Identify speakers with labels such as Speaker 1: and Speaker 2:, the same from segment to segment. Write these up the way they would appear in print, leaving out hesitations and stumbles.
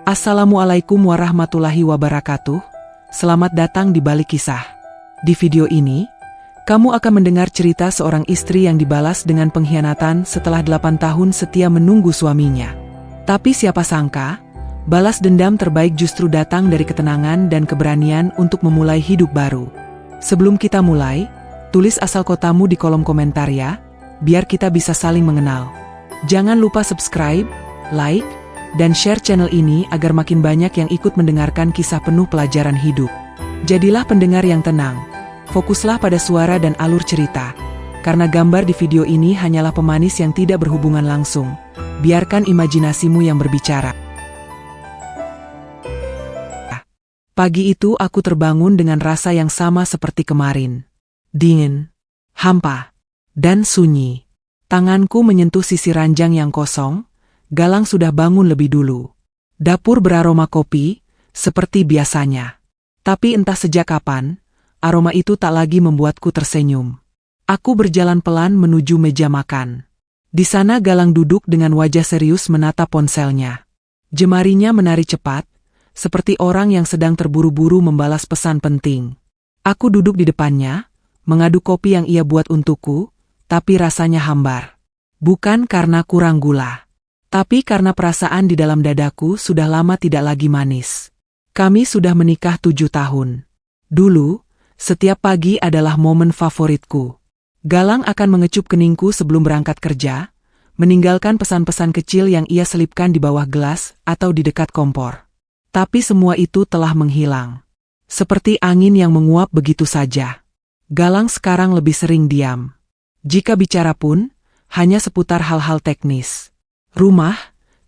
Speaker 1: Assalamualaikum warahmatullahi wabarakatuh. Selamat datang di Balik Kisah. Di video ini, kamu akan mendengar cerita seorang istri yang dibalas dengan pengkhianatan setelah 8 tahun setia menunggu suaminya. Tapi siapa sangka, balas dendam terbaik justru datang dari ketenangan dan keberanian untuk memulai hidup baru. Sebelum kita mulai, tulis asal kotamu di kolom komentar ya, biar kita bisa saling mengenal. Jangan lupa subscribe, like, dan share channel ini agar makin banyak yang ikut mendengarkan kisah penuh pelajaran hidup. Jadilah pendengar yang tenang, fokuslah pada suara dan alur cerita, karena gambar di video ini hanyalah pemanis yang tidak berhubungan langsung. Biarkan imajinasimu yang berbicara. Pagi itu aku terbangun dengan rasa yang sama seperti kemarin. Dingin, hampa, dan sunyi. Tanganku menyentuh sisi ranjang yang kosong. Galang sudah bangun lebih dulu. Dapur beraroma kopi, seperti biasanya. Tapi entah sejak kapan, aroma itu tak lagi membuatku tersenyum. Aku berjalan pelan menuju meja makan. Di sana Galang duduk dengan wajah serius menatap ponselnya. Jemarinya menari cepat, seperti orang yang sedang terburu-buru membalas pesan penting. Aku duduk di depannya, mengaduk kopi yang ia buat untukku, tapi rasanya hambar. Bukan karena kurang gula, tapi karena perasaan di dalam dadaku sudah lama tidak lagi manis. Kami sudah menikah 7 tahun. Dulu, setiap pagi adalah momen favoritku. Galang akan mengecup keningku sebelum berangkat kerja, meninggalkan pesan-pesan kecil yang ia selipkan di bawah gelas atau di dekat kompor. Tapi semua itu telah menghilang. Seperti angin yang menguap begitu saja. Galang sekarang lebih sering diam. Jika bicara pun, hanya seputar hal-hal teknis. Rumah,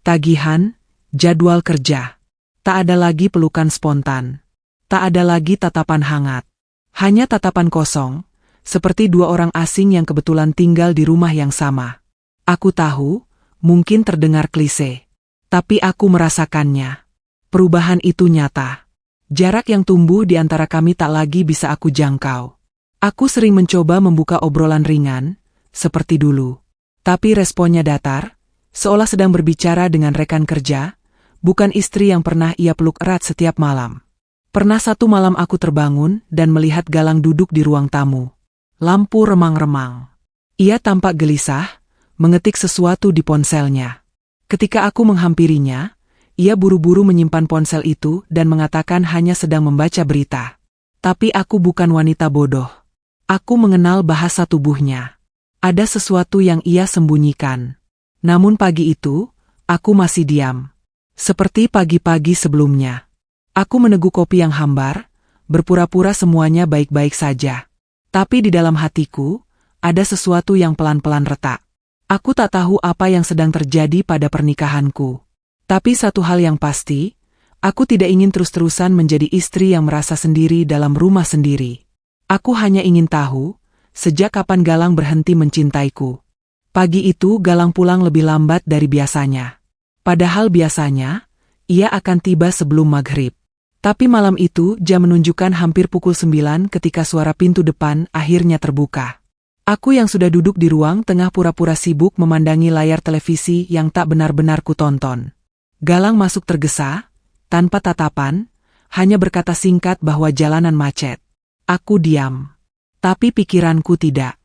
Speaker 1: tagihan, jadwal kerja. Tak ada lagi pelukan spontan. Tak ada lagi tatapan hangat. Hanya tatapan kosong, seperti dua orang asing yang kebetulan tinggal di rumah yang sama. Aku tahu, mungkin terdengar klise. Tapi aku merasakannya. Perubahan itu nyata. Jarak yang tumbuh di antara kami tak lagi bisa aku jangkau. Aku sering mencoba membuka obrolan ringan, seperti dulu. Tapi responnya datar, seolah sedang berbicara dengan rekan kerja, bukan istri yang pernah ia peluk erat setiap malam. Pernah satu malam aku terbangun dan melihat Galang duduk di ruang tamu. Lampu remang-remang. Ia tampak gelisah, mengetik sesuatu di ponselnya. Ketika aku menghampirinya, ia buru-buru menyimpan ponsel itu dan mengatakan hanya sedang membaca berita. Tapi aku bukan wanita bodoh. Aku mengenal bahasa tubuhnya. Ada sesuatu yang ia sembunyikan. Namun pagi itu, aku masih diam. Seperti pagi-pagi sebelumnya. Aku meneguk kopi yang hambar, berpura-pura semuanya baik-baik saja. Tapi di dalam hatiku, ada sesuatu yang pelan-pelan retak. Aku tak tahu apa yang sedang terjadi pada pernikahanku. Tapi satu hal yang pasti, aku tidak ingin terus-terusan menjadi istri yang merasa sendiri dalam rumah sendiri. Aku hanya ingin tahu, sejak kapan Galang berhenti mencintaiku. Pagi itu Galang pulang lebih lambat dari biasanya. Padahal biasanya, ia akan tiba sebelum maghrib. Tapi malam itu jam menunjukkan hampir pukul 9 ketika suara pintu depan akhirnya terbuka. Aku yang sudah duduk di ruang tengah pura-pura sibuk memandangi layar televisi yang tak benar-benar kutonton. Galang masuk tergesa, tanpa tatapan, hanya berkata singkat bahwa jalanan macet. Aku diam. Tapi pikiranku tidak.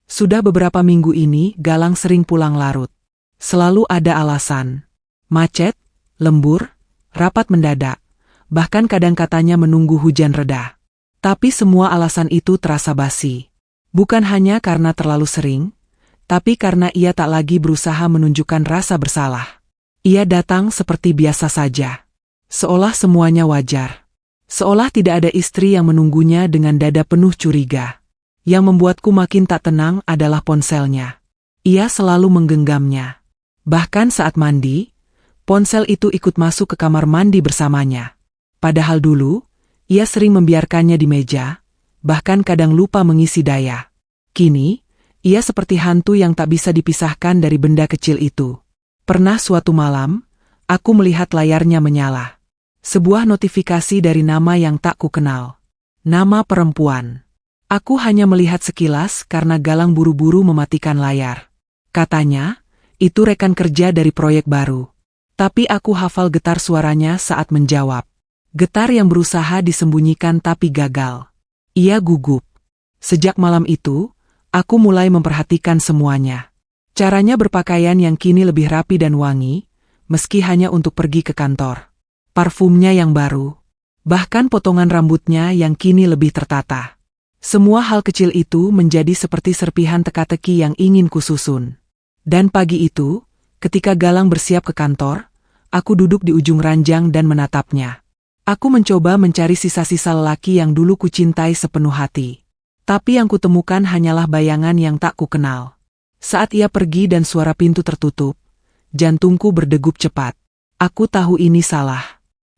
Speaker 1: Sudah beberapa minggu ini Galang sering pulang larut. Selalu ada alasan. Macet, lembur, rapat mendadak. Bahkan kadang katanya menunggu hujan reda. Tapi semua alasan itu terasa basi. Bukan hanya karena terlalu sering, tapi karena ia tak lagi berusaha menunjukkan rasa bersalah. Ia datang seperti biasa saja. Seolah semuanya wajar. Seolah tidak ada istri yang menunggunya dengan dada penuh curiga. Yang membuatku makin tak tenang adalah ponselnya. Ia selalu menggenggamnya. Bahkan saat mandi, ponsel itu ikut masuk ke kamar mandi bersamanya. Padahal dulu, ia sering membiarkannya di meja, bahkan kadang lupa mengisi daya. Kini, ia seperti hantu yang tak bisa dipisahkan dari benda kecil itu. Pernah suatu malam, aku melihat layarnya menyala. Sebuah notifikasi dari nama yang tak kukenal. Nama perempuan. Aku hanya melihat sekilas karena Galang buru-buru mematikan layar. Katanya, itu rekan kerja dari proyek baru. Tapi aku hafal getar suaranya saat menjawab. Getar yang berusaha disembunyikan tapi gagal. Ia gugup. Sejak malam itu, aku mulai memperhatikan semuanya. Caranya berpakaian yang kini lebih rapi dan wangi, meski hanya untuk pergi ke kantor. Parfumnya yang baru. Bahkan potongan rambutnya yang kini lebih tertata. Semua hal kecil itu menjadi seperti serpihan teka-teki yang ingin kususun. Dan pagi itu, ketika Galang bersiap ke kantor, aku duduk di ujung ranjang dan menatapnya. Aku mencoba mencari sisa-sisa lelaki yang dulu kucintai sepenuh hati. Tapi yang kutemukan hanyalah bayangan yang tak kukenal. Saat ia pergi dan suara pintu tertutup, jantungku berdegup cepat. Aku tahu ini salah.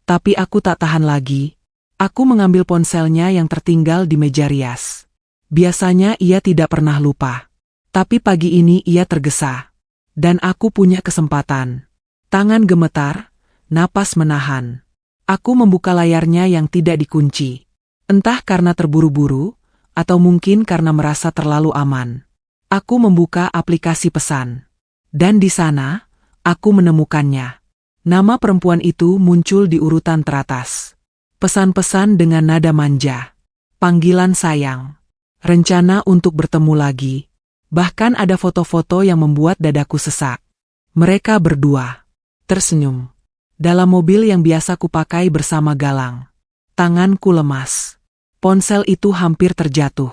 Speaker 1: Tapi aku tak tahan lagi. Aku mengambil ponselnya yang tertinggal di meja rias. Biasanya ia tidak pernah lupa. Tapi pagi ini ia tergesa. Dan aku punya kesempatan. Tangan gemetar, napas menahan. Aku membuka layarnya yang tidak dikunci. Entah karena terburu-buru, atau mungkin karena merasa terlalu aman. Aku membuka aplikasi pesan. Dan di sana, aku menemukannya. Nama perempuan itu muncul di urutan teratas. Pesan-pesan dengan nada manja. Panggilan sayang. Rencana untuk bertemu lagi. Bahkan ada foto-foto yang membuat dadaku sesak. Mereka berdua tersenyum. Dalam mobil yang biasa kupakai bersama Galang. Tanganku lemas. Ponsel itu hampir terjatuh.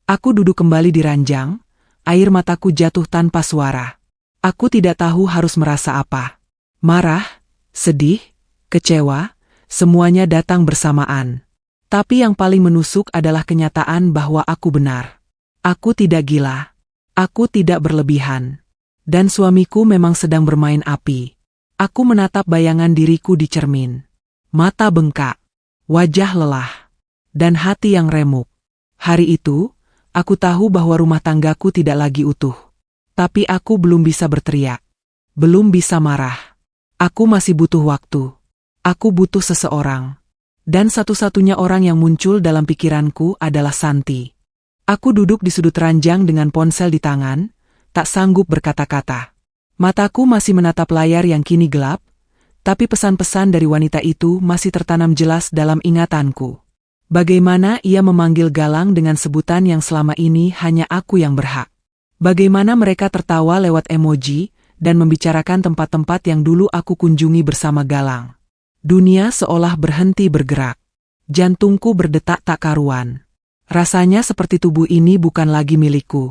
Speaker 1: Aku duduk kembali di ranjang. Air mataku jatuh tanpa suara. Aku tidak tahu harus merasa apa. Marah, sedih, kecewa. Semuanya datang bersamaan. Tapi yang paling menusuk adalah kenyataan bahwa aku benar. Aku tidak gila. Aku tidak berlebihan. Dan suamiku memang sedang bermain api. Aku menatap bayangan diriku di cermin. Mata bengkak. Wajah lelah. Dan hati yang remuk. Hari itu, aku tahu bahwa rumah tanggaku tidak lagi utuh. Tapi aku belum bisa berteriak. Belum bisa marah. Aku masih butuh waktu. Aku butuh seseorang. Dan satu-satunya orang yang muncul dalam pikiranku adalah Santi. Aku duduk di sudut ranjang dengan ponsel di tangan, tak sanggup berkata-kata. Mataku masih menatap layar yang kini gelap, tapi pesan-pesan dari wanita itu masih tertanam jelas dalam ingatanku. Bagaimana ia memanggil Galang dengan sebutan yang selama ini hanya aku yang berhak. Bagaimana mereka tertawa lewat emoji dan membicarakan tempat-tempat yang dulu aku kunjungi bersama Galang. Dunia seolah berhenti bergerak. Jantungku berdetak tak karuan. Rasanya seperti tubuh ini bukan lagi milikku.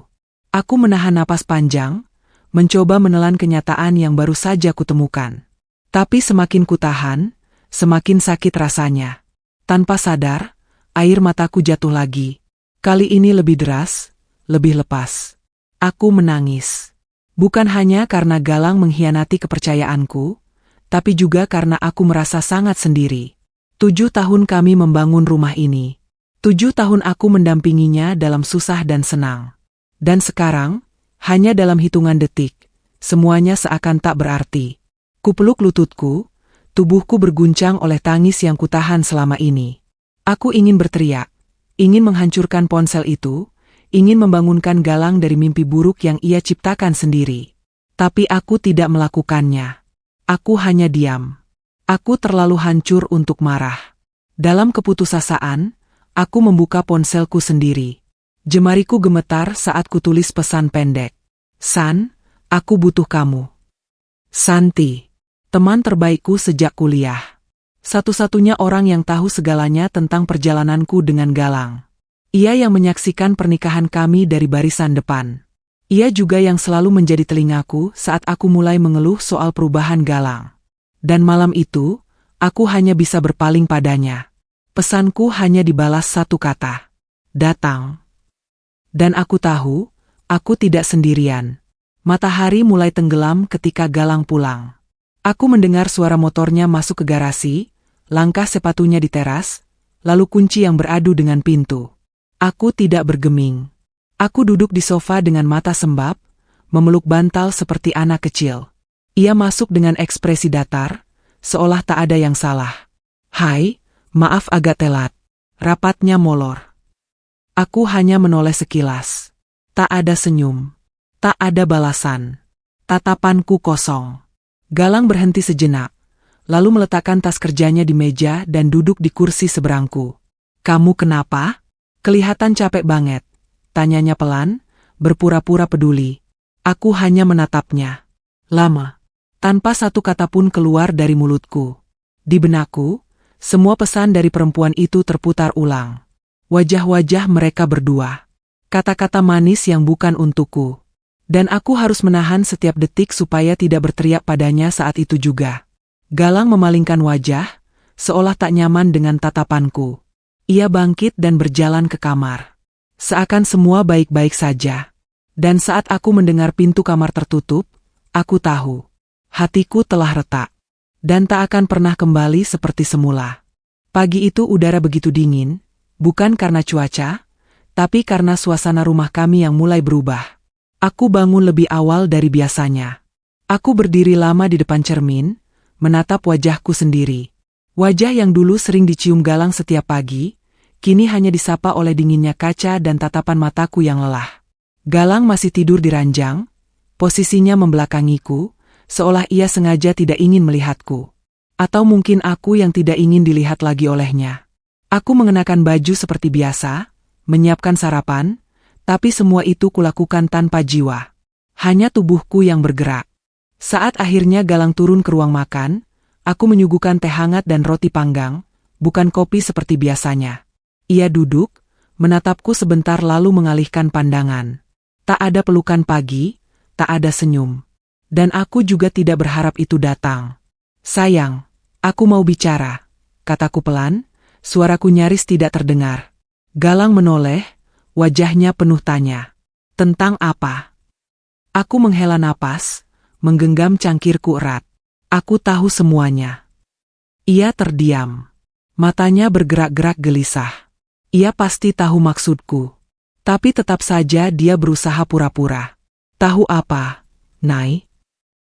Speaker 1: Aku menahan napas panjang, mencoba menelan kenyataan yang baru saja kutemukan. Tapi semakin kutahan, semakin sakit rasanya. Tanpa sadar, air mataku jatuh lagi. Kali ini lebih deras, lebih lepas. Aku menangis. Bukan hanya karena Galang mengkhianati kepercayaanku, tapi juga karena aku merasa sangat sendiri. 7 tahun kami membangun rumah ini. 7 tahun aku mendampinginya dalam susah dan senang. Dan sekarang, hanya dalam hitungan detik, semuanya seakan tak berarti. Kupeluk lututku, tubuhku berguncang oleh tangis yang kutahan selama ini. Aku ingin berteriak, ingin menghancurkan ponsel itu, ingin membangunkan Galang dari mimpi buruk yang ia ciptakan sendiri. Tapi aku tidak melakukannya. Aku hanya diam. Aku terlalu hancur untuk marah. Dalam keputusasaan, aku membuka ponselku sendiri. Jemariku gemetar saat kutulis pesan pendek. San, aku butuh kamu. Santi, teman terbaikku sejak kuliah. Satu-satunya orang yang tahu segalanya tentang perjalananku dengan Galang. Ia yang menyaksikan pernikahan kami dari barisan depan. Ia juga yang selalu menjadi telingaku saat aku mulai mengeluh soal perubahan Galang. Dan malam itu, aku hanya bisa berpaling padanya. Pesanku hanya dibalas satu kata. Datang. Dan aku tahu, aku tidak sendirian. Matahari mulai tenggelam ketika Galang pulang. Aku mendengar suara motornya masuk ke garasi, langkah sepatunya di teras, lalu kunci yang beradu dengan pintu. Aku tidak bergeming. Aku duduk di sofa dengan mata sembab, memeluk bantal seperti anak kecil. Ia masuk dengan ekspresi datar, seolah tak ada yang salah. Hai, maaf agak telat. Rapatnya molor. Aku hanya menoleh sekilas. Tak ada senyum. Tak ada balasan. Tatapanku kosong. Galang berhenti sejenak, lalu meletakkan tas kerjanya di meja dan duduk di kursi seberangku. Kamu kenapa? Kelihatan capek banget, tanyanya pelan, berpura-pura peduli. Aku hanya menatapnya. Lama. Tanpa satu kata pun keluar dari mulutku. Di benakku, semua pesan dari perempuan itu terputar ulang. Wajah-wajah mereka berdua. Kata-kata manis yang bukan untukku. Dan aku harus menahan setiap detik supaya tidak berteriak padanya saat itu juga. Galang memalingkan wajah, seolah tak nyaman dengan tatapanku. Ia bangkit dan berjalan ke kamar. Seakan semua baik-baik saja. Dan saat aku mendengar pintu kamar tertutup, aku tahu. Hatiku telah retak. Dan tak akan pernah kembali seperti semula. Pagi itu udara begitu dingin, bukan karena cuaca, tapi karena suasana rumah kami yang mulai berubah. Aku bangun lebih awal dari biasanya. Aku berdiri lama di depan cermin, menatap wajahku sendiri. Wajah yang dulu sering dicium Galang setiap pagi, kini hanya disapa oleh dinginnya kaca dan tatapan mataku yang lelah. Galang masih tidur di ranjang, posisinya membelakangiku, seolah ia sengaja tidak ingin melihatku. Atau mungkin aku yang tidak ingin dilihat lagi olehnya. Aku mengenakan baju seperti biasa, menyiapkan sarapan, tapi semua itu kulakukan tanpa jiwa. Hanya tubuhku yang bergerak. Saat akhirnya Galang turun ke ruang makan, aku menyuguhkan teh hangat dan roti panggang, bukan kopi seperti biasanya. Ia duduk, menatapku sebentar lalu mengalihkan pandangan. Tak ada pelukan pagi, tak ada senyum. Dan aku juga tidak berharap itu datang. Sayang, aku mau bicara, kataku pelan, suaraku nyaris tidak terdengar. Galang menoleh, wajahnya penuh tanya. Tentang apa? Aku menghela napas, menggenggam cangkirku erat. Aku tahu semuanya. Ia terdiam. Matanya bergerak-gerak gelisah. Ia pasti tahu maksudku. Tapi tetap saja dia berusaha pura-pura. Tahu apa, Nay?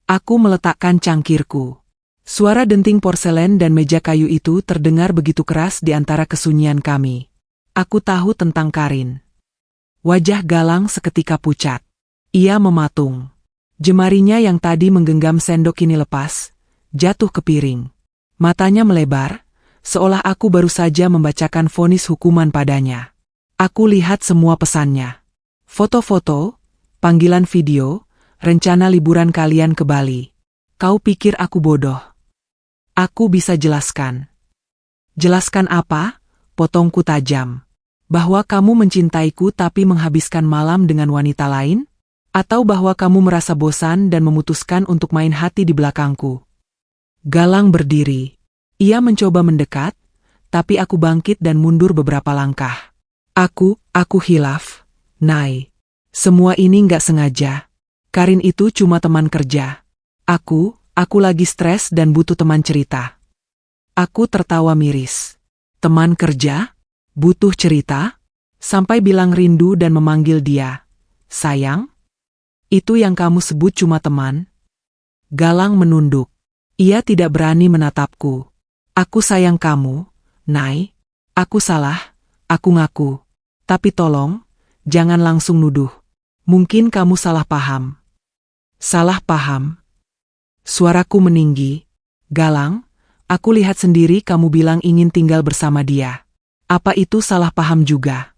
Speaker 1: Aku meletakkan cangkirku. Suara denting porselen dan meja kayu itu terdengar begitu keras di antara kesunyian kami. Aku tahu tentang Karin. Wajah Galang seketika pucat. Ia mematung. Jemarinya yang tadi menggenggam sendok kini lepas, jatuh ke piring. Matanya melebar, seolah aku baru saja membacakan vonis hukuman padanya. Aku lihat semua pesannya. Foto-foto, panggilan video, rencana liburan kalian ke Bali. Kau pikir aku bodoh? Aku bisa jelaskan. Jelaskan apa? Potongku tajam. Bahwa kamu mencintaiku tapi menghabiskan malam dengan wanita lain? Atau bahwa kamu merasa bosan dan memutuskan untuk main hati di belakangku? Galang berdiri. Ia mencoba mendekat, tapi aku bangkit dan mundur beberapa langkah. Aku hilaf, Nay. Semua ini nggak sengaja. Karin itu cuma teman kerja. Aku lagi stres dan butuh teman cerita. Aku tertawa miris. Teman kerja? Butuh cerita? Sampai bilang rindu dan memanggil dia. Sayang? Itu yang kamu sebut cuma teman? Galang menunduk. Ia tidak berani menatapku. Aku sayang kamu, Nay. Aku salah, aku ngaku. Tapi tolong, jangan langsung nuduh. Mungkin kamu salah paham. Salah paham? Suaraku meninggi. Galang, aku lihat sendiri kamu bilang ingin tinggal bersama dia. Apa itu salah paham juga?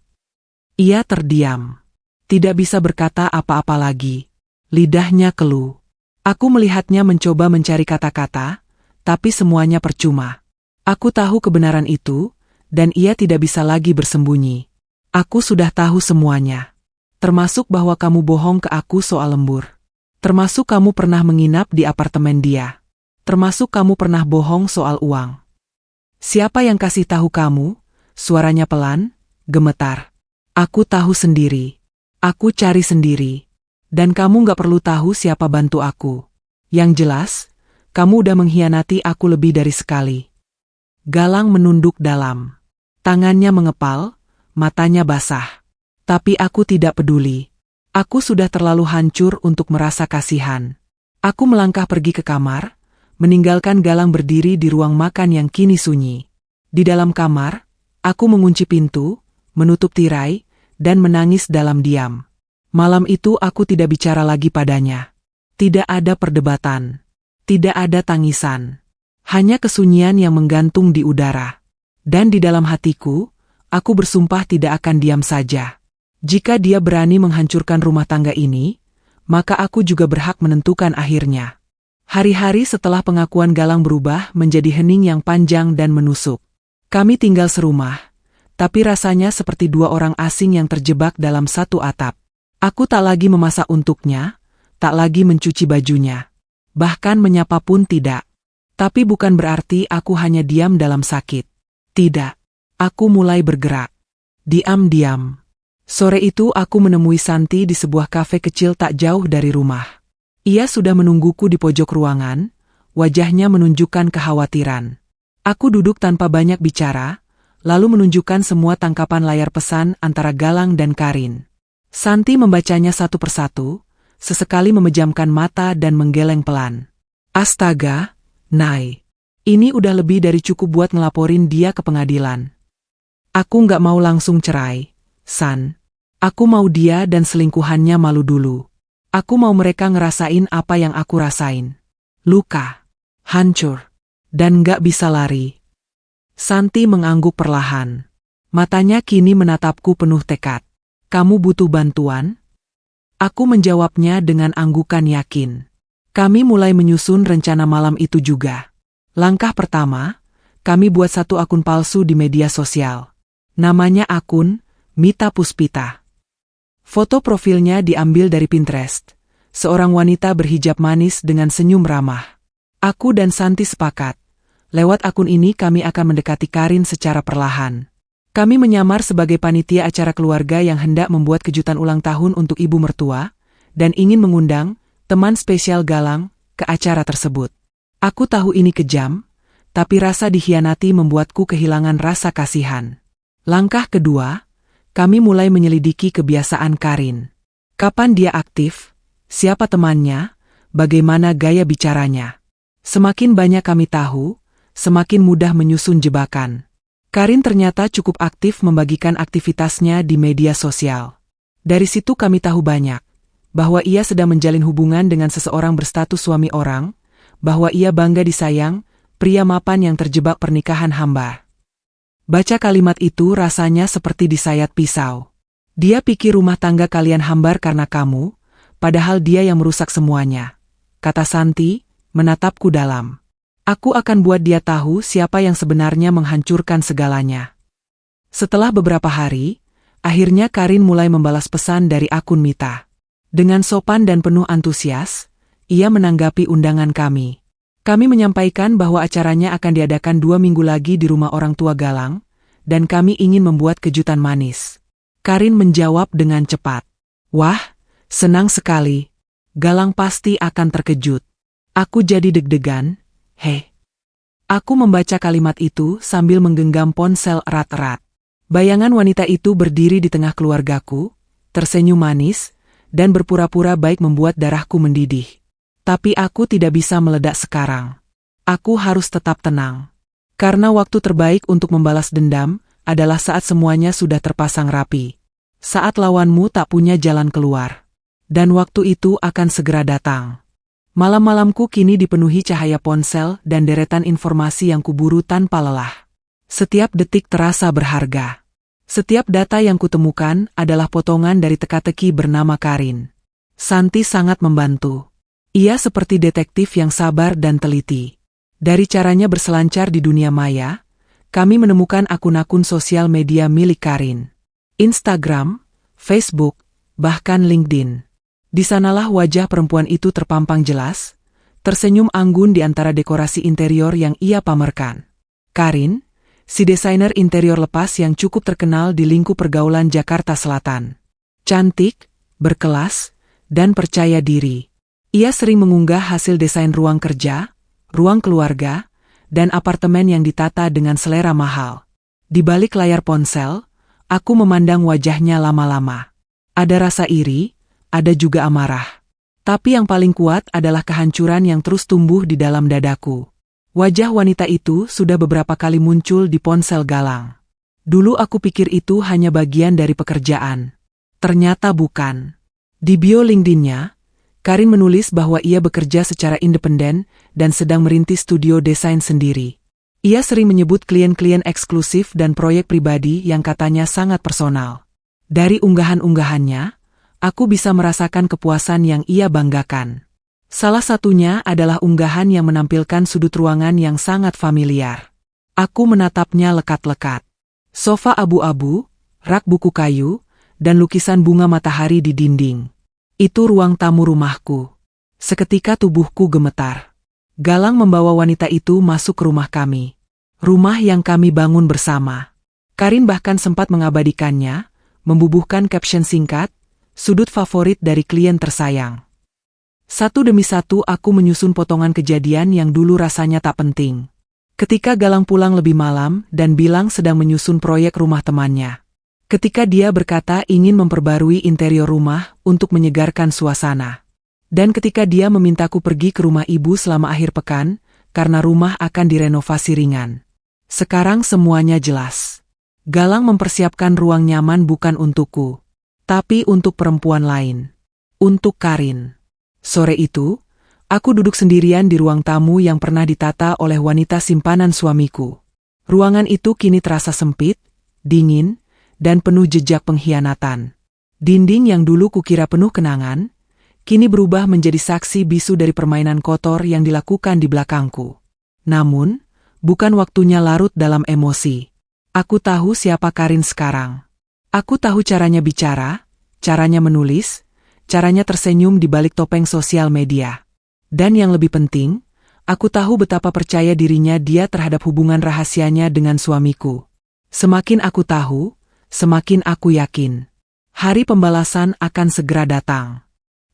Speaker 1: Ia terdiam. Tidak bisa berkata apa-apa lagi. Lidahnya keluh. Aku melihatnya mencoba mencari kata-kata, tapi semuanya percuma. Aku tahu kebenaran itu, dan ia tidak bisa lagi bersembunyi. Aku sudah tahu semuanya. Termasuk bahwa kamu bohong ke aku soal lembur. Termasuk kamu pernah menginap di apartemen dia. Termasuk kamu pernah bohong soal uang. Siapa yang kasih tahu kamu? Suaranya pelan, gemetar. Aku tahu sendiri. Aku cari sendiri. Dan kamu gak perlu tahu siapa bantu aku. Yang jelas, kamu udah mengkhianati aku lebih dari sekali. Galang menunduk dalam. Tangannya mengepal, matanya basah. Tapi aku tidak peduli. Aku sudah terlalu hancur untuk merasa kasihan. Aku melangkah pergi ke kamar, meninggalkan Galang berdiri di ruang makan yang kini sunyi. Di dalam kamar, aku mengunci pintu, menutup tirai, dan menangis dalam diam. Malam itu aku tidak bicara lagi padanya. Tidak ada perdebatan. Tidak ada tangisan. Hanya kesunyian yang menggantung di udara. Dan di dalam hatiku, aku bersumpah tidak akan diam saja. Jika dia berani menghancurkan rumah tangga ini, maka aku juga berhak menentukan akhirnya. Hari-hari setelah pengakuan Galang berubah menjadi hening yang panjang dan menusuk. Kami tinggal serumah, tapi rasanya seperti dua orang asing yang terjebak dalam satu atap. Aku tak lagi memasak untuknya, tak lagi mencuci bajunya. Bahkan menyapa pun tidak. Tapi bukan berarti aku hanya diam dalam sakit. Tidak. Aku mulai bergerak. Diam-diam. Sore itu aku menemui Santi di sebuah kafe kecil tak jauh dari rumah. Ia sudah menungguku di pojok ruangan, wajahnya menunjukkan kekhawatiran. Aku duduk tanpa banyak bicara, lalu menunjukkan semua tangkapan layar pesan antara Galang dan Karin. Santi membacanya satu persatu, sesekali memejamkan mata dan menggeleng pelan. Astaga, Nay. Ini udah lebih dari cukup buat ngelaporin dia ke pengadilan. Aku nggak mau langsung cerai, San. Aku mau dia dan selingkuhannya malu dulu. Aku mau mereka ngerasain apa yang aku rasain. Luka, hancur, dan nggak bisa lari. Santi mengangguk perlahan. Matanya kini menatapku penuh tekad. Kamu butuh bantuan? Aku menjawabnya dengan anggukan yakin. Kami mulai menyusun rencana malam itu juga. Langkah pertama, kami buat satu akun palsu di media sosial. Namanya akun Mita Puspita. Foto profilnya diambil dari Pinterest. Seorang wanita berhijab manis dengan senyum ramah. Aku dan Santi sepakat. Lewat akun ini kami akan mendekati Karin secara perlahan. Kami menyamar sebagai panitia acara keluarga yang hendak membuat kejutan ulang tahun untuk ibu mertua, dan ingin mengundang teman spesial Galang ke acara tersebut. Aku tahu ini kejam, tapi rasa dikhianati membuatku kehilangan rasa kasihan. Langkah kedua, kami mulai menyelidiki kebiasaan Karin. Kapan dia aktif, siapa temannya, bagaimana gaya bicaranya. Semakin banyak kami tahu, semakin mudah menyusun jebakan. Karin ternyata cukup aktif membagikan aktivitasnya di media sosial. Dari situ kami tahu banyak, bahwa ia sedang menjalin hubungan dengan seseorang berstatus suami orang, bahwa ia bangga disayang, pria mapan yang terjebak pernikahan hamba. Baca kalimat itu rasanya seperti disayat pisau. Dia pikir rumah tangga kalian hambar karena kamu, padahal dia yang merusak semuanya. Kata Santi, menatapku dalam. Aku akan buat dia tahu siapa yang sebenarnya menghancurkan segalanya. Setelah beberapa hari, akhirnya Karin mulai membalas pesan dari akun Mita. Dengan sopan dan penuh antusias, ia menanggapi undangan kami. Kami menyampaikan bahwa acaranya akan diadakan 2 minggu lagi di rumah orang tua Galang, dan kami ingin membuat kejutan manis. Karin menjawab dengan cepat. Wah, senang sekali. Galang pasti akan terkejut. Aku jadi deg-degan. Hei. Aku membaca kalimat itu sambil menggenggam ponsel erat-erat. Bayangan wanita itu berdiri di tengah keluargaku, tersenyum manis, dan berpura-pura baik membuat darahku mendidih. Tapi aku tidak bisa meledak sekarang. Aku harus tetap tenang. Karena waktu terbaik untuk membalas dendam adalah saat semuanya sudah terpasang rapi. Saat lawanmu tak punya jalan keluar. Dan waktu itu akan segera datang. Malam-malamku kini dipenuhi cahaya ponsel dan deretan informasi yang kuburu tanpa lelah. Setiap detik terasa berharga. Setiap data yang kutemukan adalah potongan dari teka-teki bernama Karin. Santi sangat membantu. Ia seperti detektif yang sabar dan teliti. Dari caranya berselancar di dunia maya, kami menemukan akun-akun sosial media milik Karin. Instagram, Facebook, bahkan LinkedIn. Di sanalah wajah perempuan itu terpampang jelas, tersenyum anggun di antara dekorasi interior yang ia pamerkan. Karin, si desainer interior lepas yang cukup terkenal di lingkup pergaulan Jakarta Selatan. Cantik, berkelas, dan percaya diri. Ia sering mengunggah hasil desain ruang kerja, ruang keluarga, dan apartemen yang ditata dengan selera mahal. Di balik layar ponsel, aku memandang wajahnya lama-lama. Ada rasa iri, ada juga amarah. Tapi yang paling kuat adalah kehancuran yang terus tumbuh di dalam dadaku. Wajah wanita itu sudah beberapa kali muncul di ponsel Galang. Dulu aku pikir itu hanya bagian dari pekerjaan. Ternyata bukan. Di bio LinkedIn-nya, Karin menulis bahwa ia bekerja secara independen dan sedang merintis studio desain sendiri. Ia sering menyebut klien-klien eksklusif dan proyek pribadi yang katanya sangat personal. Dari unggahan-unggahannya, aku bisa merasakan kepuasan yang ia banggakan. Salah satunya adalah unggahan yang menampilkan sudut ruangan yang sangat familiar. Aku menatapnya lekat-lekat. Sofa abu-abu, rak buku kayu, dan lukisan bunga matahari di dinding. Itu ruang tamu rumahku. Seketika tubuhku gemetar. Galang membawa wanita itu masuk ke rumah kami. Rumah yang kami bangun bersama. Karin bahkan sempat mengabadikannya, membubuhkan caption singkat, sudut favorit dari klien tersayang. Satu demi satu aku menyusun potongan kejadian yang dulu rasanya tak penting. Ketika Galang pulang lebih malam dan bilang sedang menyusun proyek rumah temannya. Ketika dia berkata ingin memperbarui interior rumah untuk menyegarkan suasana. Dan ketika dia memintaku pergi ke rumah ibu selama akhir pekan, karena rumah akan direnovasi ringan. Sekarang semuanya jelas. Galang mempersiapkan ruang nyaman bukan untukku, tapi untuk perempuan lain. Untuk Karin. Sore itu, aku duduk sendirian di ruang tamu yang pernah ditata oleh wanita simpanan suamiku. Ruangan itu kini terasa sempit, dingin, dan penuh jejak pengkhianatan. Dinding yang dulu kukira penuh kenangan, kini berubah menjadi saksi bisu dari permainan kotor yang dilakukan di belakangku. Namun, bukan waktunya larut dalam emosi. Aku tahu siapa Karin sekarang. Aku tahu caranya bicara, caranya menulis, caranya tersenyum di balik topeng sosial media. Dan yang lebih penting, aku tahu betapa percaya dirinya dia terhadap hubungan rahasianya dengan suamiku. Semakin aku tahu, semakin aku yakin. Hari pembalasan akan segera datang.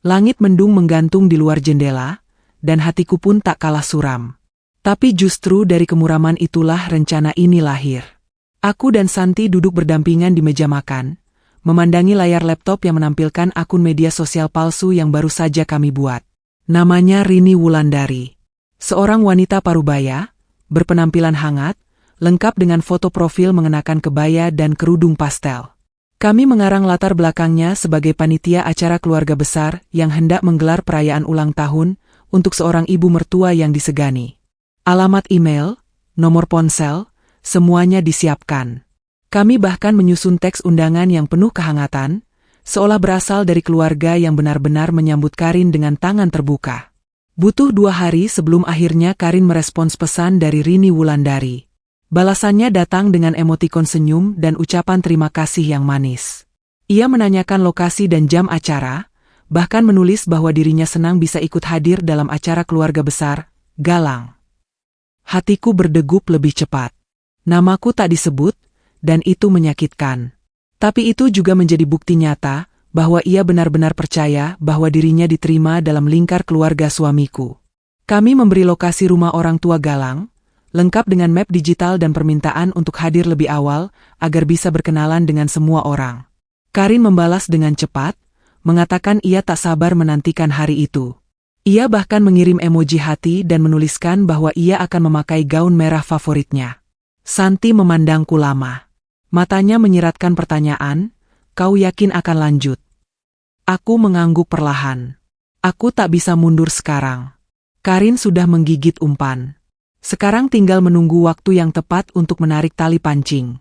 Speaker 1: Langit mendung menggantung di luar jendela, dan hatiku pun tak kalah suram. Tapi justru dari kemuraman itulah rencana ini lahir. Aku dan Santi duduk berdampingan di meja makan, memandangi layar laptop yang menampilkan akun media sosial palsu yang baru saja kami buat. Namanya Rini Wulandari. Seorang wanita parubaya, berpenampilan hangat, lengkap dengan foto profil mengenakan kebaya dan kerudung pastel. Kami mengarang latar belakangnya sebagai panitia acara keluarga besar yang hendak menggelar perayaan ulang tahun untuk seorang ibu mertua yang disegani. Alamat email, nomor ponsel, semuanya disiapkan. Kami bahkan menyusun teks undangan yang penuh kehangatan, seolah berasal dari keluarga yang benar-benar menyambut Karin dengan tangan terbuka. Butuh 2 hari sebelum akhirnya Karin merespons pesan dari Rini Wulandari. Balasannya datang dengan emotikon senyum dan ucapan terima kasih yang manis. Ia menanyakan lokasi dan jam acara, bahkan menulis bahwa dirinya senang bisa ikut hadir dalam acara keluarga besar, Galang. Hatiku berdegup lebih cepat. Namaku tak disebut, dan itu menyakitkan. Tapi itu juga menjadi bukti nyata bahwa ia benar-benar percaya bahwa dirinya diterima dalam lingkar keluarga suamiku. Kami memberi lokasi rumah orang tua Galang, lengkap dengan map digital dan permintaan untuk hadir lebih awal agar bisa berkenalan dengan semua orang. Karin membalas dengan cepat, mengatakan ia tak sabar menantikan hari itu. Ia bahkan mengirim emoji hati dan menuliskan bahwa ia akan memakai gaun merah favoritnya. Santi memandangku lama. Matanya menyiratkan pertanyaan, kau yakin akan lanjut? Aku mengangguk perlahan. Aku tak bisa mundur sekarang. Karin sudah menggigit umpan. Sekarang tinggal menunggu waktu yang tepat untuk menarik tali pancing.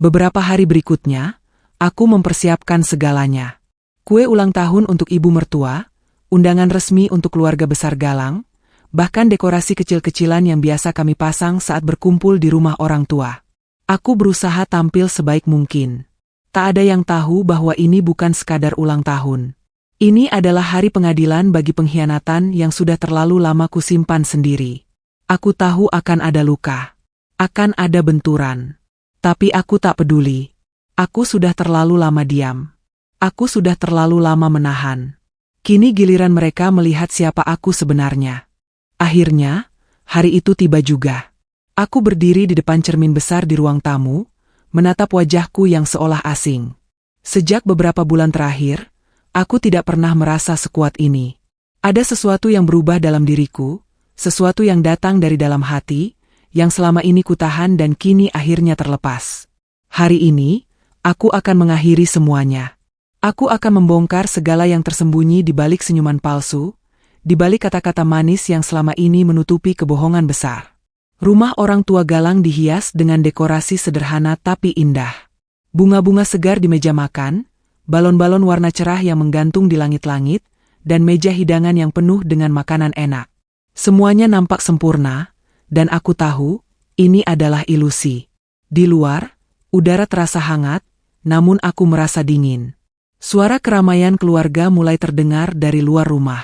Speaker 1: Beberapa hari berikutnya, aku mempersiapkan segalanya. Kue ulang tahun untuk ibu mertua, undangan resmi untuk keluarga besar Galang, bahkan dekorasi kecil-kecilan yang biasa kami pasang saat berkumpul di rumah orang tua. Aku berusaha tampil sebaik mungkin. Tak ada yang tahu bahwa ini bukan sekadar ulang tahun. Ini adalah hari pengadilan bagi pengkhianatan yang sudah terlalu lama kusimpan sendiri. Aku tahu akan ada luka. Akan ada benturan. Tapi aku tak peduli. Aku sudah terlalu lama diam. Aku sudah terlalu lama menahan. Kini giliran mereka melihat siapa aku sebenarnya. Akhirnya, hari itu tiba juga. Aku berdiri di depan cermin besar di ruang tamu, menatap wajahku yang seolah asing. Sejak beberapa bulan terakhir, aku tidak pernah merasa sekuat ini. Ada sesuatu yang berubah dalam diriku, sesuatu yang datang dari dalam hati, yang selama ini kutahan dan kini akhirnya terlepas. Hari ini, aku akan mengakhiri semuanya. Aku akan membongkar segala yang tersembunyi di balik senyuman palsu, di balik kata-kata manis yang selama ini menutupi kebohongan besar. Rumah orang tua Galang dihias dengan dekorasi sederhana tapi indah. Bunga-bunga segar di meja makan, balon-balon warna cerah yang menggantung di langit-langit, dan meja hidangan yang penuh dengan makanan enak. Semuanya nampak sempurna, dan aku tahu, ini adalah ilusi. Di luar, udara terasa hangat, namun aku merasa dingin. Suara keramaian keluarga mulai terdengar dari luar rumah.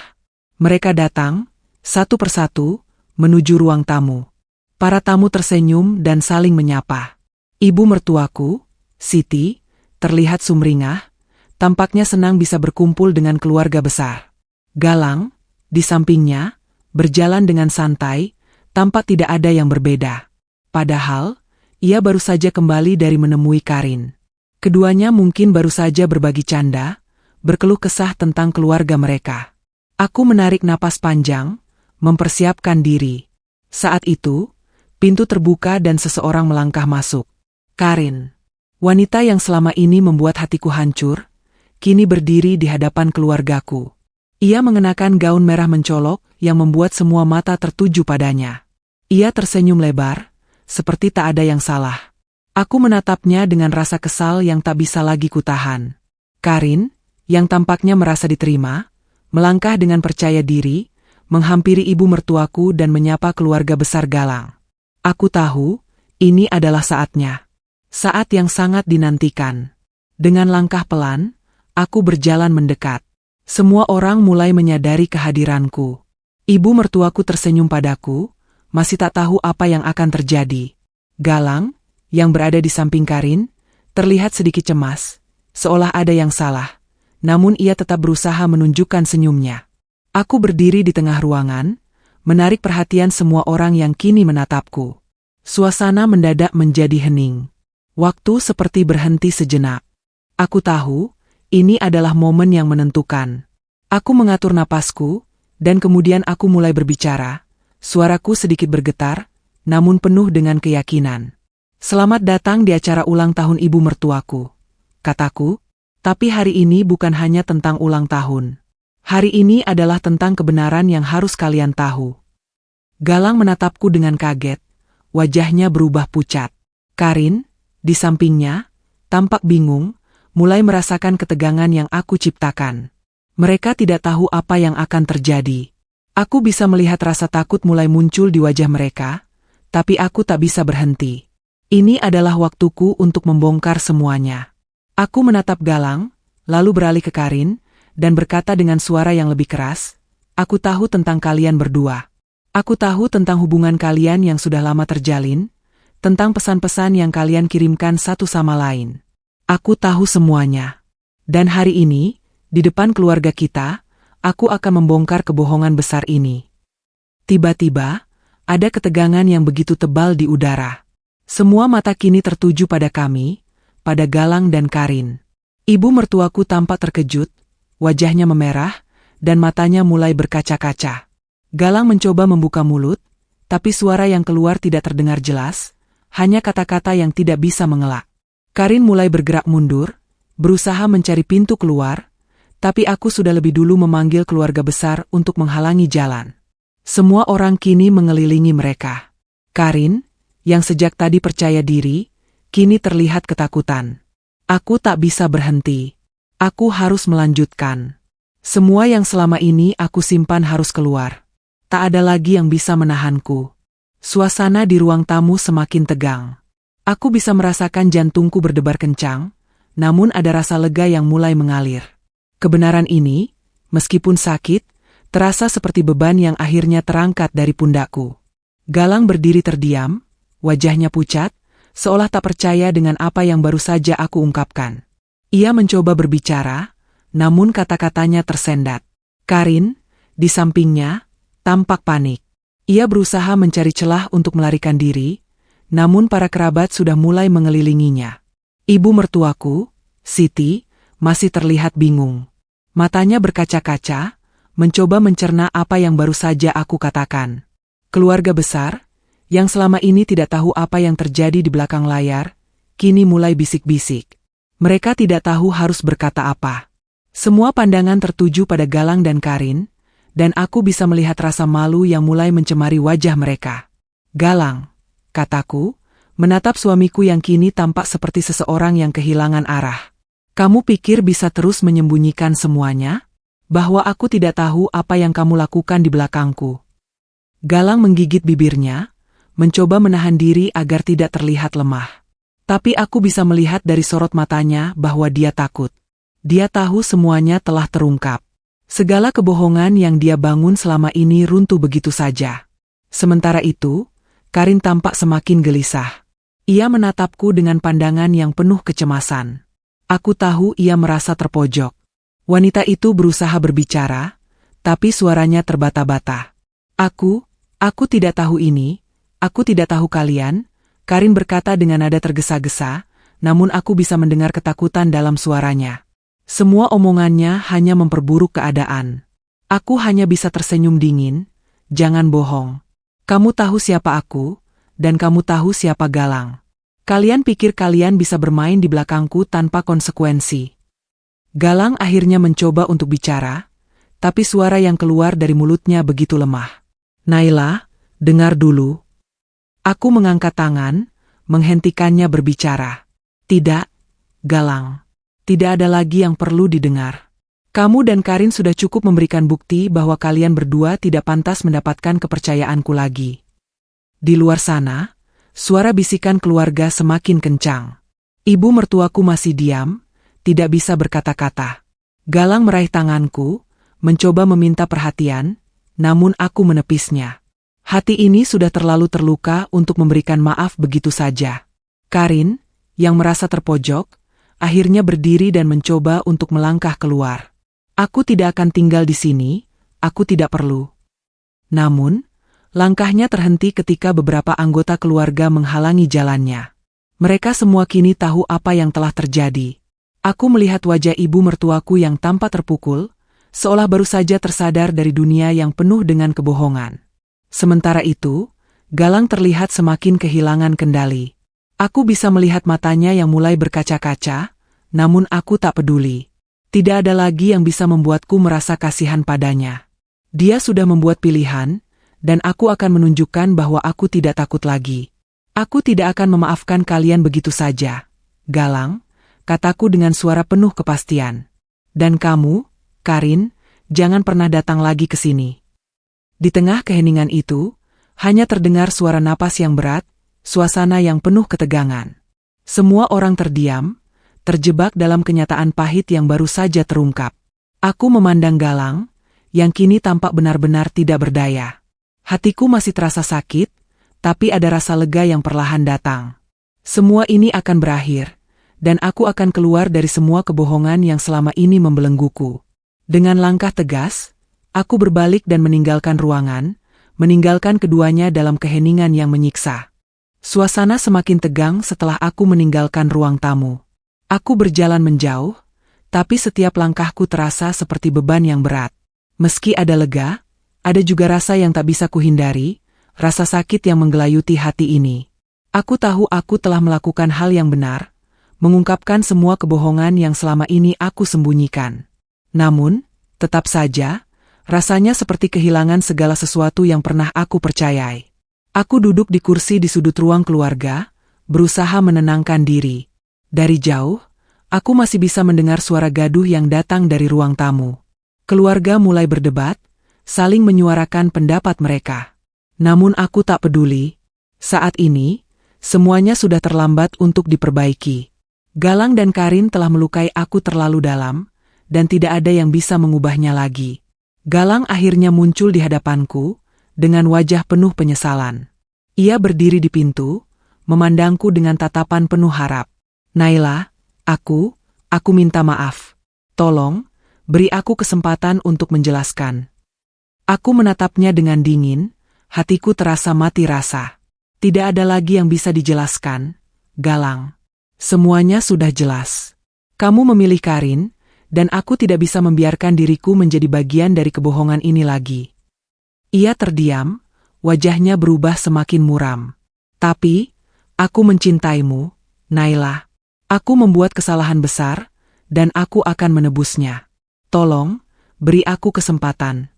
Speaker 1: Mereka datang, satu persatu, menuju ruang tamu. Para tamu tersenyum dan saling menyapa. Ibu mertuaku, Siti, terlihat sumringah, tampaknya senang bisa berkumpul dengan keluarga besar. Galang, di sampingnya, berjalan dengan santai, tampak tidak ada yang berbeda. Padahal, ia baru saja kembali dari menemui Karin. Keduanya mungkin baru saja berbagi canda, berkeluh kesah tentang keluarga mereka. Aku menarik napas panjang, mempersiapkan diri. Saat itu, pintu terbuka dan seseorang melangkah masuk. Karin, wanita yang selama ini membuat hatiku hancur, kini berdiri di hadapan keluargaku. Ia mengenakan gaun merah mencolok yang membuat semua mata tertuju padanya. Ia tersenyum lebar, seperti tak ada yang salah. Aku menatapnya dengan rasa kesal yang tak bisa lagi kutahan. Karin, yang tampaknya merasa diterima, melangkah dengan percaya diri, menghampiri ibu mertuaku dan menyapa keluarga besar Galang. Aku tahu, ini adalah saatnya. Saat yang sangat dinantikan. Dengan langkah pelan, aku berjalan mendekat. Semua orang mulai menyadari kehadiranku. Ibu mertuaku tersenyum padaku, masih tak tahu apa yang akan terjadi. Galang, yang berada di samping Karin, terlihat sedikit cemas, seolah ada yang salah. Namun ia tetap berusaha menunjukkan senyumnya. Aku berdiri di tengah ruangan, menarik perhatian semua orang yang kini menatapku. Suasana mendadak menjadi hening. Waktu seperti berhenti sejenak. Aku tahu, ini adalah momen yang menentukan. Aku mengatur napasku, dan kemudian aku mulai berbicara. Suaraku sedikit bergetar, namun penuh dengan keyakinan. Selamat datang di acara ulang tahun ibu mertuaku, kataku, tapi hari ini bukan hanya tentang ulang tahun. Hari ini adalah tentang kebenaran yang harus kalian tahu. Galang menatapku dengan kaget, wajahnya berubah pucat. Karin, di sampingnya, tampak bingung, mulai merasakan ketegangan yang aku ciptakan. Mereka tidak tahu apa yang akan terjadi. Aku bisa melihat rasa takut mulai muncul di wajah mereka, tapi aku tak bisa berhenti. Ini adalah waktuku untuk membongkar semuanya. Aku menatap Galang, lalu beralih ke Karin, dan berkata dengan suara yang lebih keras, aku tahu tentang kalian berdua. Aku tahu tentang hubungan kalian yang sudah lama terjalin, tentang pesan-pesan yang kalian kirimkan satu sama lain. Aku tahu semuanya. Dan hari ini, di depan keluarga kita, aku akan membongkar kebohongan besar ini. Tiba-tiba, ada ketegangan yang begitu tebal di udara. Semua mata kini tertuju pada kami, pada Galang dan Karin. Ibu mertuaku tampak terkejut, wajahnya memerah, dan matanya mulai berkaca-kaca. Galang mencoba membuka mulut, tapi suara yang keluar tidak terdengar jelas, hanya kata-kata yang tidak bisa mengelak. Karin mulai bergerak mundur, berusaha mencari pintu keluar, tapi aku sudah lebih dulu memanggil keluarga besar untuk menghalangi jalan. Semua orang kini mengelilingi mereka. Karin, yang sejak tadi percaya diri, kini terlihat ketakutan. Aku tak bisa berhenti. Aku harus melanjutkan. Semua yang selama ini aku simpan harus keluar. Tak ada lagi yang bisa menahanku. Suasana di ruang tamu semakin tegang. Aku bisa merasakan jantungku berdebar kencang, namun ada rasa lega yang mulai mengalir. Kebenaran ini, meskipun sakit, terasa seperti beban yang akhirnya terangkat dari pundakku. Galang berdiri terdiam, wajahnya pucat, seolah tak percaya dengan apa yang baru saja aku ungkapkan. Ia mencoba berbicara, namun kata-katanya tersendat. Karin, di sampingnya, tampak panik. Ia berusaha mencari celah untuk melarikan diri, namun para kerabat sudah mulai mengelilinginya. Ibu mertuaku, Siti, masih terlihat bingung. Matanya berkaca-kaca, mencoba mencerna apa yang baru saja aku katakan. Keluarga besar, yang selama ini tidak tahu apa yang terjadi di belakang layar, kini mulai bisik-bisik. Mereka tidak tahu harus berkata apa. Semua pandangan tertuju pada Galang dan Karin, dan aku bisa melihat rasa malu yang mulai mencemari wajah mereka. Galang, kataku, menatap suamiku yang kini tampak seperti seseorang yang kehilangan arah. Kamu pikir bisa terus menyembunyikan semuanya? Bahwa aku tidak tahu apa yang kamu lakukan di belakangku. Galang menggigit bibirnya, mencoba menahan diri agar tidak terlihat lemah. Tapi aku bisa melihat dari sorot matanya bahwa dia takut. Dia tahu semuanya telah terungkap. Segala kebohongan yang dia bangun selama ini runtuh begitu saja. Sementara itu, Karin tampak semakin gelisah. Ia menatapku dengan pandangan yang penuh kecemasan. Aku tahu ia merasa terpojok. Wanita itu berusaha berbicara, tapi suaranya terbata-bata. Aku tidak tahu ini, aku tidak tahu kalian, Karin berkata dengan nada tergesa-gesa, namun aku bisa mendengar ketakutan dalam suaranya. Semua omongannya hanya memperburuk keadaan. Aku hanya bisa tersenyum dingin, jangan bohong. Kamu tahu siapa aku, dan kamu tahu siapa Galang. Kalian pikir kalian bisa bermain di belakangku tanpa konsekuensi. Galang akhirnya mencoba untuk bicara, tapi suara yang keluar dari mulutnya begitu lemah. Naila, dengar dulu. Aku mengangkat tangan, menghentikannya berbicara. Tidak, Galang. Tidak ada lagi yang perlu didengar. Kamu dan Karin sudah cukup memberikan bukti bahwa kalian berdua tidak pantas mendapatkan kepercayaanku lagi. Di luar sana, suara bisikan keluarga semakin kencang. Ibu mertuaku masih diam, tidak bisa berkata-kata. Galang meraih tanganku, mencoba meminta perhatian, namun aku menepisnya. Hati ini sudah terlalu terluka untuk memberikan maaf begitu saja. Karin, yang merasa terpojok, akhirnya berdiri dan mencoba untuk melangkah keluar. Aku tidak akan tinggal di sini, aku tidak perlu. Namun, langkahnya terhenti ketika beberapa anggota keluarga menghalangi jalannya. Mereka semua kini tahu apa yang telah terjadi. Aku melihat wajah ibu mertuaku yang tampak terpukul, seolah baru saja tersadar dari dunia yang penuh dengan kebohongan. Sementara itu, Galang terlihat semakin kehilangan kendali. Aku bisa melihat matanya yang mulai berkaca-kaca, namun aku tak peduli. Tidak ada lagi yang bisa membuatku merasa kasihan padanya. Dia sudah membuat pilihan, dan aku akan menunjukkan bahwa aku tidak takut lagi. Aku tidak akan memaafkan kalian begitu saja. Galang, kataku dengan suara penuh kepastian. Dan kamu, Karin, jangan pernah datang lagi ke sini. Di tengah keheningan itu, hanya terdengar suara napas yang berat, suasana yang penuh ketegangan. Semua orang terdiam, terjebak dalam kenyataan pahit yang baru saja terungkap. Aku memandang Galang, yang kini tampak benar-benar tidak berdaya. Hatiku masih terasa sakit, tapi ada rasa lega yang perlahan datang. Semua ini akan berakhir, dan aku akan keluar dari semua kebohongan yang selama ini membelengguku. Dengan langkah tegas, aku berbalik dan meninggalkan ruangan, meninggalkan keduanya dalam keheningan yang menyiksa. Suasana semakin tegang setelah aku meninggalkan ruang tamu. Aku berjalan menjauh, tapi setiap langkahku terasa seperti beban yang berat. Meski ada lega, ada juga rasa yang tak bisa kuhindari, rasa sakit yang menggelayuti hati ini. Aku tahu aku telah melakukan hal yang benar, mengungkapkan semua kebohongan yang selama ini aku sembunyikan. Namun, tetap saja, rasanya seperti kehilangan segala sesuatu yang pernah aku percayai. Aku duduk di kursi di sudut ruang keluarga, berusaha menenangkan diri. Dari jauh, aku masih bisa mendengar suara gaduh yang datang dari ruang tamu. Keluarga mulai berdebat, saling menyuarakan pendapat mereka. Namun aku tak peduli. Saat ini, semuanya sudah terlambat untuk diperbaiki. Galang dan Karin telah melukai aku terlalu dalam, dan tidak ada yang bisa mengubahnya lagi. Galang akhirnya muncul di hadapanku, dengan wajah penuh penyesalan. Ia berdiri di pintu, memandangku dengan tatapan penuh harap. Naila, aku minta maaf. Tolong, beri aku kesempatan untuk menjelaskan. Aku menatapnya dengan dingin, hatiku terasa mati rasa. Tidak ada lagi yang bisa dijelaskan, Galang. Semuanya sudah jelas. Kamu memilih Karin, dan aku tidak bisa membiarkan diriku menjadi bagian dari kebohongan ini lagi. Ia terdiam, wajahnya berubah semakin muram. Tapi, aku mencintaimu, Naila. Aku membuat kesalahan besar, dan aku akan menebusnya. Tolong, beri aku kesempatan.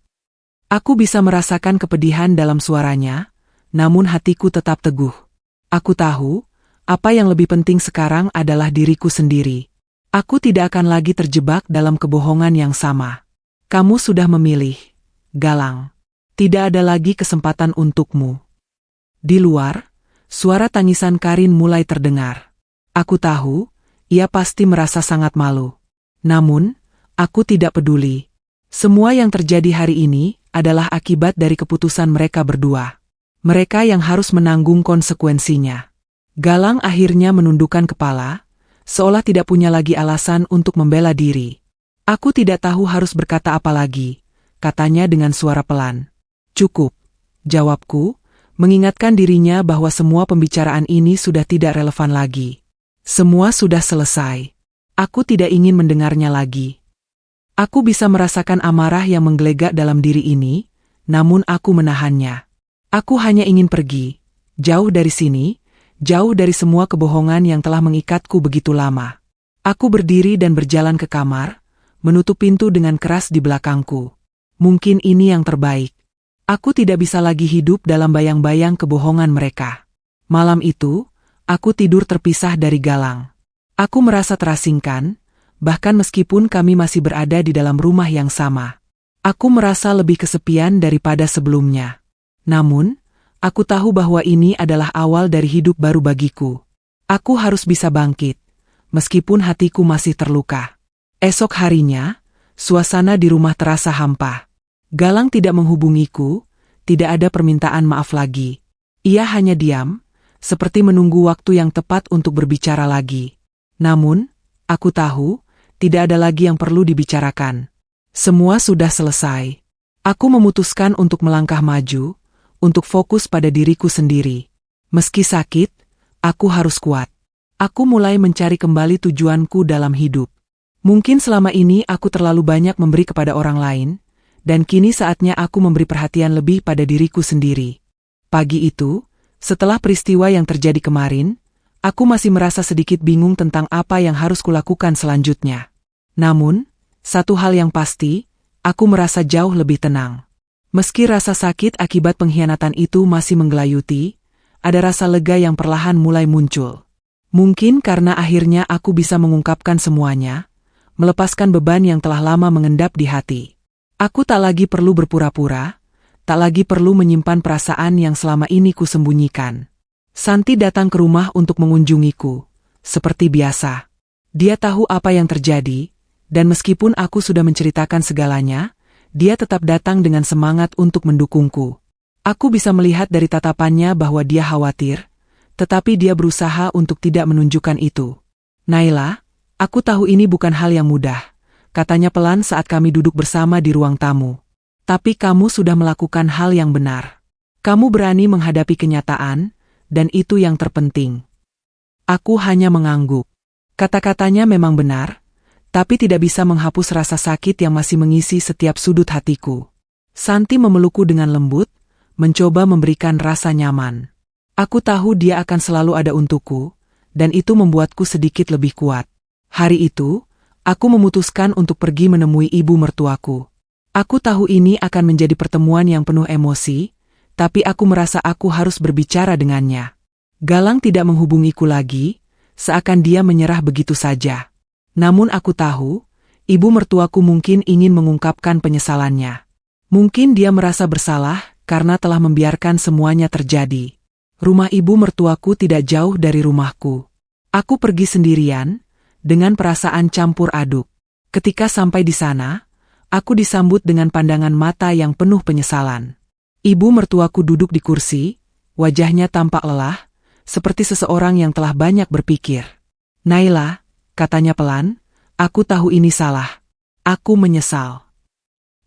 Speaker 1: Aku bisa merasakan kepedihan dalam suaranya, namun hatiku tetap teguh. Aku tahu, apa yang lebih penting sekarang adalah diriku sendiri. Aku tidak akan lagi terjebak dalam kebohongan yang sama. Kamu sudah memilih, Galang. Tidak ada lagi kesempatan untukmu. Di luar, suara tangisan Karin mulai terdengar. Aku tahu, ia pasti merasa sangat malu. Namun, aku tidak peduli. Semua yang terjadi hari ini adalah akibat dari keputusan mereka berdua. Mereka yang harus menanggung konsekuensinya. Galang akhirnya menundukkan kepala, seolah tidak punya lagi alasan untuk membela diri. Aku tidak tahu harus berkata apa lagi, katanya dengan suara pelan. Cukup, jawabku, mengingatkan dirinya bahwa semua pembicaraan ini sudah tidak relevan lagi. Semua sudah selesai. Aku tidak ingin mendengarnya lagi. Aku bisa merasakan amarah yang menggelegak dalam diri ini, namun aku menahannya. Aku hanya ingin pergi, jauh dari sini, jauh dari semua kebohongan yang telah mengikatku begitu lama. Aku berdiri dan berjalan ke kamar, menutup pintu dengan keras di belakangku. Mungkin ini yang terbaik. Aku tidak bisa lagi hidup dalam bayang-bayang kebohongan mereka. Malam itu, aku tidur terpisah dari Galang. Aku merasa terasingkan, bahkan meskipun kami masih berada di dalam rumah yang sama. Aku merasa lebih kesepian daripada sebelumnya. Namun, aku tahu bahwa ini adalah awal dari hidup baru bagiku. Aku harus bisa bangkit, meskipun hatiku masih terluka. Esok harinya, suasana di rumah terasa hampa. Galang tidak menghubungiku, tidak ada permintaan maaf lagi. Ia hanya diam, seperti menunggu waktu yang tepat untuk berbicara lagi. Namun, aku tahu, tidak ada lagi yang perlu dibicarakan. Semua sudah selesai. Aku memutuskan untuk melangkah maju, untuk fokus pada diriku sendiri. Meski sakit, aku harus kuat. Aku mulai mencari kembali tujuanku dalam hidup. Mungkin selama ini aku terlalu banyak memberi kepada orang lain, dan kini saatnya aku memberi perhatian lebih pada diriku sendiri. Pagi itu, setelah peristiwa yang terjadi kemarin, aku masih merasa sedikit bingung tentang apa yang harus kulakukan selanjutnya. Namun, satu hal yang pasti, aku merasa jauh lebih tenang. Meski rasa sakit akibat pengkhianatan itu masih menggelayuti, ada rasa lega yang perlahan mulai muncul. Mungkin karena akhirnya aku bisa mengungkapkan semuanya, melepaskan beban yang telah lama mengendap di hati. Aku tak lagi perlu berpura-pura, tak lagi perlu menyimpan perasaan yang selama ini kusembunyikan. Santi datang ke rumah untuk mengunjungiku, seperti biasa. Dia tahu apa yang terjadi, dan meskipun aku sudah menceritakan segalanya, dia tetap datang dengan semangat untuk mendukungku. Aku bisa melihat dari tatapannya bahwa dia khawatir, tetapi dia berusaha untuk tidak menunjukkan itu. Naila, aku tahu ini bukan hal yang mudah, katanya pelan saat kami duduk bersama di ruang tamu. Tapi kamu sudah melakukan hal yang benar. Kamu berani menghadapi kenyataan, dan itu yang terpenting. Aku hanya mengangguk. Kata-katanya memang benar, tapi tidak bisa menghapus rasa sakit yang masih mengisi setiap sudut hatiku. Santi memelukku dengan lembut, mencoba memberikan rasa nyaman. Aku tahu dia akan selalu ada untukku, dan itu membuatku sedikit lebih kuat. Hari itu, aku memutuskan untuk pergi menemui ibu mertuaku. Aku tahu ini akan menjadi pertemuan yang penuh emosi, tapi aku merasa aku harus berbicara dengannya. Galang tidak menghubungiku lagi, seakan dia menyerah begitu saja. Namun aku tahu, ibu mertuaku mungkin ingin mengungkapkan penyesalannya. Mungkin dia merasa bersalah karena telah membiarkan semuanya terjadi. Rumah ibu mertuaku tidak jauh dari rumahku. Aku pergi sendirian, dengan perasaan campur aduk. Ketika sampai di sana, aku disambut dengan pandangan mata yang penuh penyesalan. Ibu mertuaku duduk di kursi, wajahnya tampak lelah, seperti seseorang yang telah banyak berpikir. Naila, katanya pelan, aku tahu ini salah. Aku menyesal.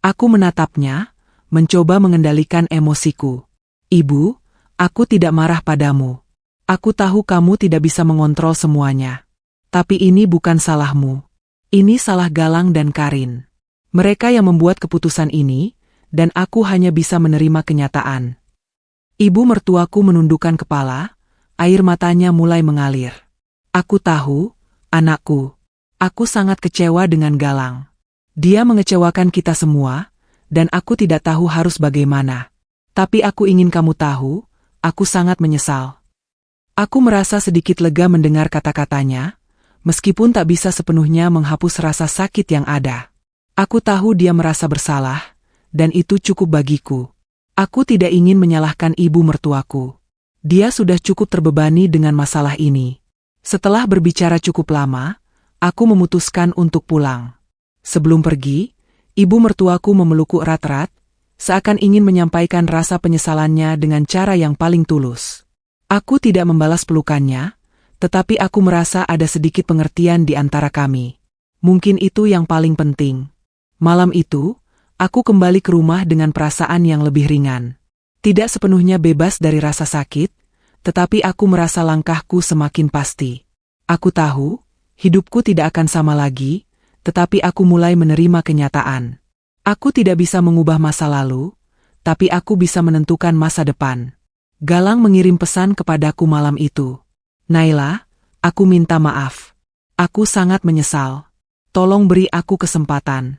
Speaker 1: Aku menatapnya, mencoba mengendalikan emosiku. Ibu, aku tidak marah padamu. Aku tahu kamu tidak bisa mengontrol semuanya. Tapi ini bukan salahmu. Ini salah Galang dan Karin. Mereka yang membuat keputusan ini, dan aku hanya bisa menerima kenyataan. Ibu mertuaku menundukkan kepala, air matanya mulai mengalir. Aku tahu, anakku. Aku sangat kecewa dengan Galang. Dia mengecewakan kita semua, dan aku tidak tahu harus bagaimana. Tapi aku ingin kamu tahu, aku sangat menyesal. Aku merasa sedikit lega mendengar kata-katanya, meskipun tak bisa sepenuhnya menghapus rasa sakit yang ada. Aku tahu dia merasa bersalah, dan itu cukup bagiku. Aku tidak ingin menyalahkan ibu mertuaku. Dia sudah cukup terbebani dengan masalah ini. Setelah berbicara cukup lama, aku memutuskan untuk pulang. Sebelum pergi, ibu mertuaku memelukku erat-erat, seakan ingin menyampaikan rasa penyesalannya dengan cara yang paling tulus. Aku tidak membalas pelukannya, tetapi aku merasa ada sedikit pengertian di antara kami. Mungkin itu yang paling penting. Malam itu, aku kembali ke rumah dengan perasaan yang lebih ringan. Tidak sepenuhnya bebas dari rasa sakit, tetapi aku merasa langkahku semakin pasti. Aku tahu, hidupku tidak akan sama lagi, tetapi aku mulai menerima kenyataan. Aku tidak bisa mengubah masa lalu, tapi aku bisa menentukan masa depan. Galang mengirim pesan kepadaku malam itu. Naila, aku minta maaf. Aku sangat menyesal. Tolong beri aku kesempatan.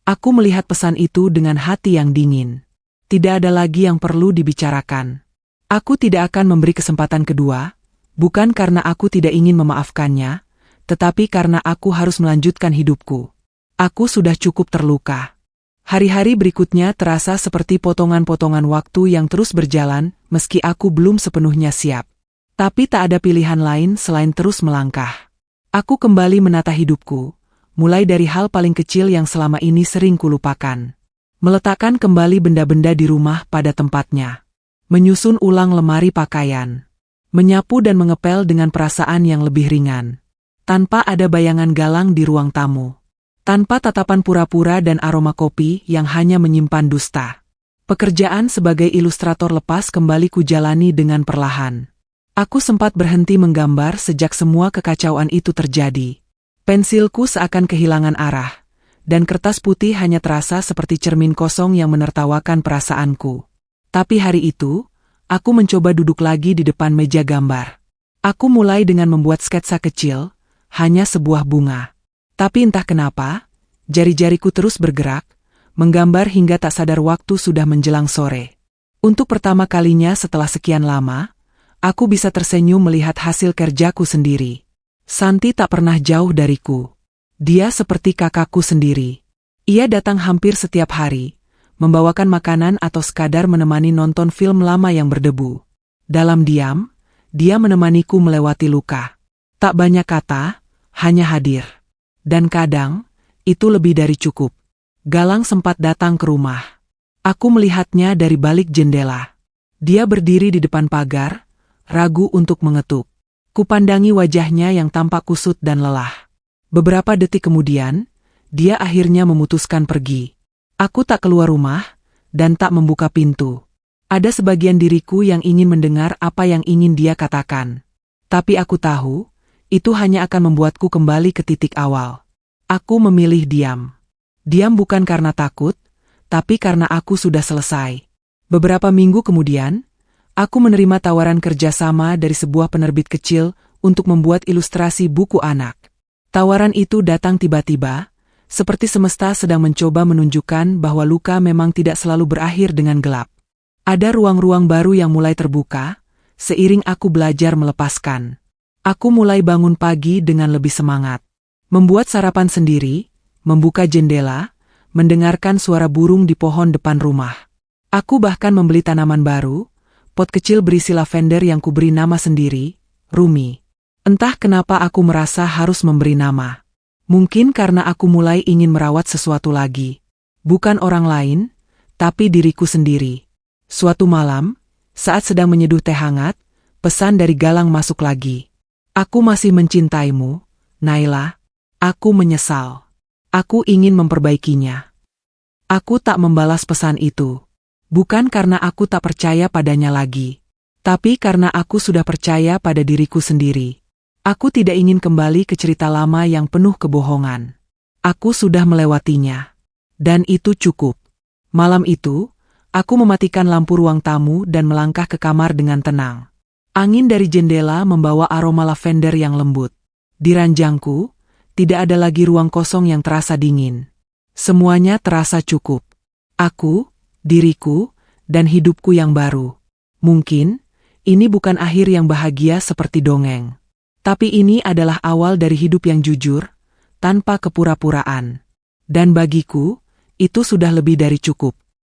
Speaker 1: Aku melihat pesan itu dengan hati yang dingin. Tidak ada lagi yang perlu dibicarakan. Aku tidak akan memberi kesempatan kedua, bukan karena aku tidak ingin memaafkannya, tetapi karena aku harus melanjutkan hidupku. Aku sudah cukup terluka. Hari-hari berikutnya terasa seperti potongan-potongan waktu yang terus berjalan, meski aku belum sepenuhnya siap. Tapi tak ada pilihan lain selain terus melangkah. Aku kembali menata hidupku, mulai dari hal paling kecil yang selama ini sering kulupakan. Meletakkan kembali benda-benda di rumah pada tempatnya. Menyusun ulang lemari pakaian. Menyapu dan mengepel dengan perasaan yang lebih ringan. Tanpa ada bayangan Galang di ruang tamu. Tanpa tatapan pura-pura dan aroma kopi yang hanya menyimpan dusta. Pekerjaan sebagai ilustrator lepas kembali kujalani dengan perlahan. Aku sempat berhenti menggambar sejak semua kekacauan itu terjadi. Pensilku seakan kehilangan arah, dan kertas putih hanya terasa seperti cermin kosong yang menertawakan perasaanku. Tapi hari itu, aku mencoba duduk lagi di depan meja gambar. Aku mulai dengan membuat sketsa kecil, hanya sebuah bunga. Tapi entah kenapa, jari-jariku terus bergerak, menggambar hingga tak sadar waktu sudah menjelang sore. Untuk pertama kalinya setelah sekian lama, aku bisa tersenyum melihat hasil kerjaku sendiri. Santi tak pernah jauh dariku. Dia seperti kakakku sendiri. Ia datang hampir setiap hari, membawakan makanan atau sekadar menemani nonton film lama yang berdebu. Dalam diam, dia menemaniku melewati luka. Tak banyak kata, hanya hadir. Dan kadang, itu lebih dari cukup. Galang sempat datang ke rumah. Aku melihatnya dari balik jendela. Dia berdiri di depan pagar, ragu untuk mengetuk. Kupandangi wajahnya yang tampak kusut dan lelah. Beberapa detik kemudian, dia akhirnya memutuskan pergi. Aku tak keluar rumah, dan tak membuka pintu. Ada sebagian diriku yang ingin mendengar apa yang ingin dia katakan. Tapi aku tahu, itu hanya akan membuatku kembali ke titik awal. Aku memilih diam. Diam bukan karena takut, tapi karena aku sudah selesai. Beberapa minggu kemudian, aku menerima tawaran kerjasama dari sebuah penerbit kecil untuk membuat ilustrasi buku anak. Tawaran itu datang tiba-tiba, seperti semesta sedang mencoba menunjukkan bahwa luka memang tidak selalu berakhir dengan gelap. Ada ruang-ruang baru yang mulai terbuka, seiring aku belajar melepaskan. Aku mulai bangun pagi dengan lebih semangat. Membuat sarapan sendiri, membuka jendela, mendengarkan suara burung di pohon depan rumah. Aku bahkan membeli tanaman baru, pot kecil berisi lavender yang kuberi nama sendiri, Rumi. Entah kenapa aku merasa harus memberi nama. Mungkin karena aku mulai ingin merawat sesuatu lagi. Bukan orang lain, tapi diriku sendiri. Suatu malam, saat sedang menyeduh teh hangat, pesan dari Galang masuk lagi. Aku masih mencintaimu, Naila. Aku menyesal. Aku ingin memperbaikinya. Aku tak membalas pesan itu. Bukan karena aku tak percaya padanya lagi. Tapi karena aku sudah percaya pada diriku sendiri. Aku tidak ingin kembali ke cerita lama yang penuh kebohongan. Aku sudah melewatinya. Dan itu cukup. Malam itu, aku mematikan lampu ruang tamu dan melangkah ke kamar dengan tenang. Angin dari jendela membawa aroma lavender yang lembut. Di ranjangku, tidak ada lagi ruang kosong yang terasa dingin. Semuanya terasa cukup. Aku, diriku, dan hidupku yang baru. Mungkin, ini bukan akhir yang bahagia seperti dongeng. Tapi ini adalah awal dari hidup yang jujur, tanpa kepura-puraan. Dan bagiku, itu sudah lebih dari cukup.